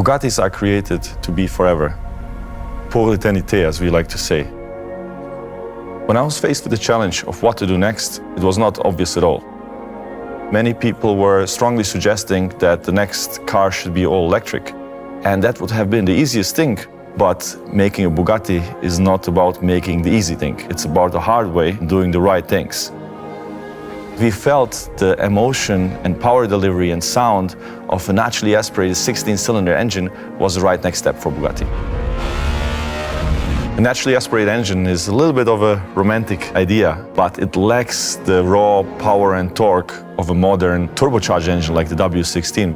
Bugattis are created to be forever. Pour l'éternité, as we like to say. When I was faced with the challenge of what to do next, it was not obvious at all. Many people were strongly suggesting that the next car should be all electric. And that would have been the easiest thing. But making a Bugatti is not about making the easy thing. It's about the hard way, doing the right things. We felt the emotion and power delivery and sound of a naturally aspirated 16-cylinder engine was the right next step for Bugatti. A naturally aspirated engine is a little bit of a romantic idea, but it lacks the raw power and torque of a modern turbocharged engine like the W16.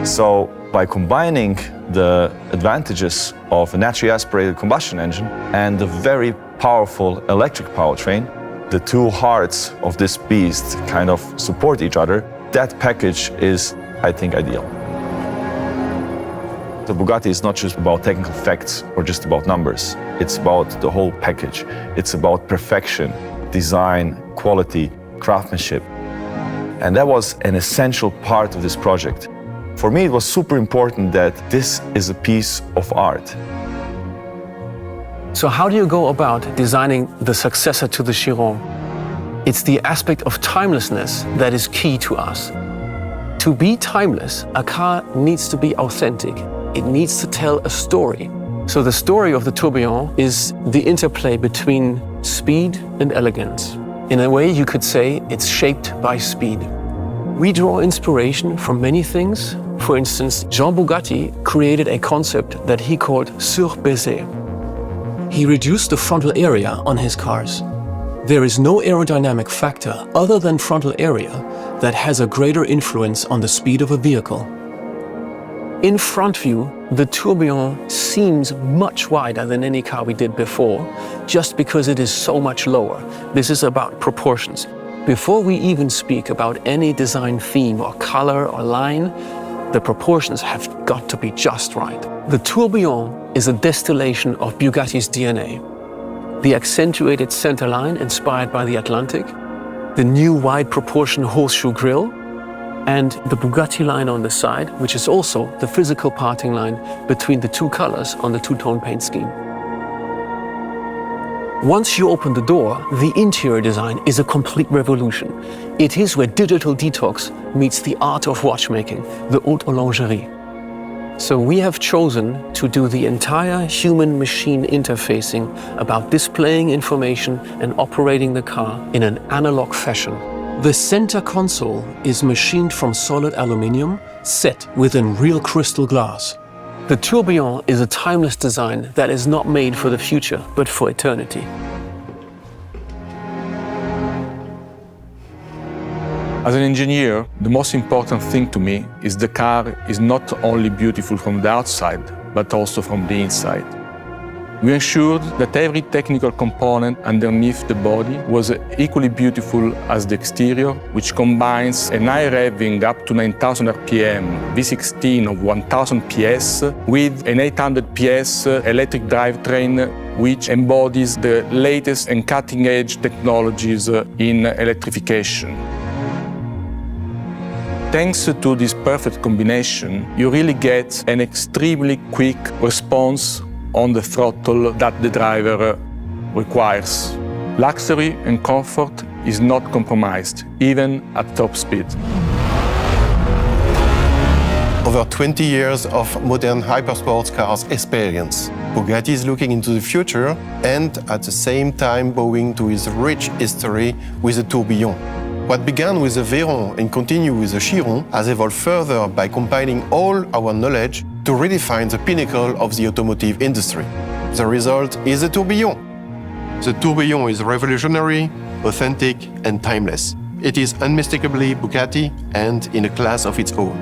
So by combining the advantages of a naturally aspirated combustion engine and the very powerful electric powertrain, the two hearts of this beast kind of support each other. That package is, I think, ideal. The Bugatti is not just about technical facts or just about numbers. It's about the whole package. It's about perfection, design, quality, craftsmanship. And that was an essential part of this project. For me, it was super important that this is a piece of art. So how do you go about designing the successor to the Chiron? It's the aspect of timelessness that is key to us. To be timeless, a car needs to be authentic. It needs to tell a story. So the story of the Tourbillon is the interplay between speed and elegance. In a way, you could say it's shaped by speed. We draw inspiration from many things. For instance, Jean Bugatti created a concept that he called sur-baiser. He reduced the frontal area on his cars. There is no aerodynamic factor other than frontal area that has a greater influence on the speed of a vehicle. In front view, the Tourbillon seems much wider than any car we did before, just because it is so much lower. This is about proportions. Before we even speak about any design theme or color or line, the proportions have got to be just right. The Tourbillon is a distillation of Bugatti's DNA. The accentuated center line inspired by the Atlantic, the new wide proportion horseshoe grille, and the Bugatti line on the side, which is also the physical parting line between the two colors on the two-tone paint scheme. Once you open the door, the interior design is a complete revolution. It is where digital detox meets the art of watchmaking, the haute horlogerie. So we have chosen to do the entire human-machine interfacing about displaying information and operating the car in an analog fashion. The center console is machined from solid aluminium, set within real crystal glass. The Tourbillon is a timeless design that is not made for the future, but for eternity. As an engineer, the most important thing to me is the car is not only beautiful from the outside, but also from the inside. We ensured that every technical component underneath the body was equally beautiful as the exterior, which combines an high revving up to 9,000 RPM V16 of 1,000 PS with an 800 PS electric drivetrain, which embodies the latest and cutting-edge technologies in electrification. Thanks to this perfect combination, you really get an extremely quick response on the throttle that the driver requires. Luxury and comfort is not compromised, even at top speed. Over 20 years of modern hypersports cars experience, Bugatti is looking into the future and at the same time bowing to his rich history with the Tourbillon. What began with the Veyron and continued with the Chiron has evolved further by combining all our knowledge to redefine the pinnacle of the automotive industry. The result is the Tourbillon. The Tourbillon is revolutionary, authentic and timeless. It is unmistakably Bugatti and in a class of its own.